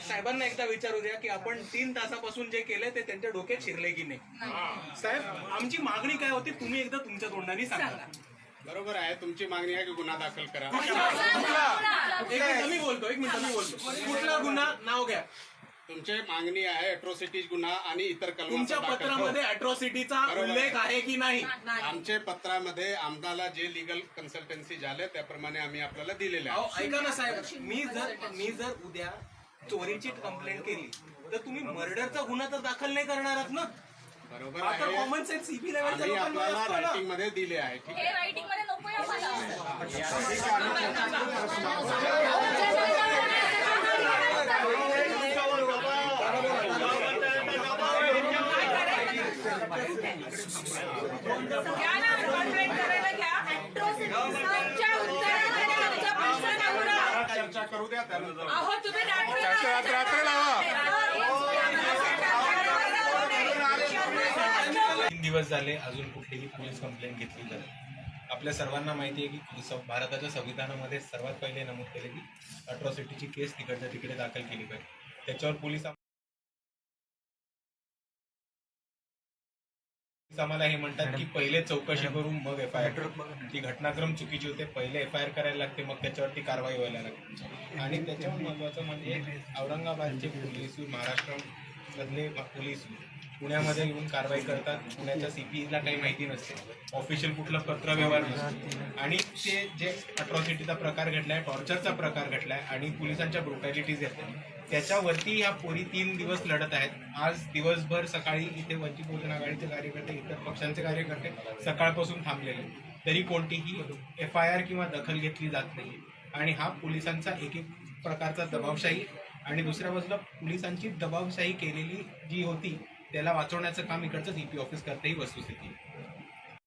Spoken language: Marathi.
साहेबांना एकदा विचारू द्या की आपण 3 तासापासून जे केलंय ते त्यांच्या डोक्यात शिरले की नाही. साहेब, आमची मागणी काय होती तुम्ही एकदा तुमच्या तोंडाने सांगा. बरोबर आहे, तुमची मागणी आहे की गुन्हा दाखल करा. एक मिनिट मी बोलतो. कुठला गुन्हा नाव घ्या. तुमची मागणी आहे अॅट्रॉसिटीज गुन्हा आणि इतर तुमच्या पत्रामध्ये अॅट्रॉसिटीचा उल्लेख आहे की नाही? आमच्या पत्रामध्ये आम्हाला जे लिगल कन्सल्टन्सी झाले त्याप्रमाणे आम्ही आपल्याला दिलेले आहे. ऐका ना साहेब, मी जर उद्या चोरीची कंप्लेंट केली तर तुम्ही मर्डरचा गुन्हा तर दाखल नाही करणार आहात ना? बरोबर आता आहे, कॉमन सेन्स सीबी लेवलच्या आम्ही लोकांना आपल्याला असतो ना. रायटिंग मध्ये दिले आहे. ठीक आहे, रायटिंग मध्ये नको चर्चा करू द्या त्यानंतर. 3 दिवस झाले अजून कुठलीही पोलीस कंप्लेंट घेतली तर आपल्या सर्वांना माहिती आहे की भारताच्या संविधानामध्ये सर्वात पहिले नमूद केले की अट्रॉसिटीची केस तिकडच्या तिकडे दाखल केली पाहिजे. त्याच्यावर पोलीस आम्हाला हे म्हणतात की पहिले चौकशी करून मग FIR. ती घटनाक्रम चुकीची होते, पहिले FIR करायला लागते, मग त्याच्यावरती कारवाई व्हायला लागते. आणि त्याच्यावर महत्वाचं म्हणजे औरंगाबादचे पोलीस, महाराष्ट्र मधले पोलीस पुण्यामध्ये येऊन कारवाई करतात. पुण्याच्या CPला काही माहिती नसते, ऑफिशियल कुठलं पत्रव्यवहार नसतो. आणि ते जे अट्रॉसिटीचा प्रकार घडलाय, टॉर्चरचा प्रकार घडलाय आणि पोलिसांच्या ब्रुटॅलिटीज येतात त्याच्यावरती ह्या पोरी 3 दिवस लढत आहेत. आज दिवसभर सकाळी इथे वंचित बहुजन आघाडीचे कार्यकर्ते, इतर पक्षांचे कार्यकर्ते सकाळपासून थांबलेले, तरी कोणतीही FIR किंवा दखल घेतली जात नाही. आणि हा पोलिसांचा एक प्रकारचा दबावशाही आणि दुसऱ्या बाजूला पोलिसांची दबावशाही केलेली जी होती त्याला वाचवण्याचं काम इकडचं CP ऑफिस करते ही वस्तुस्थिती.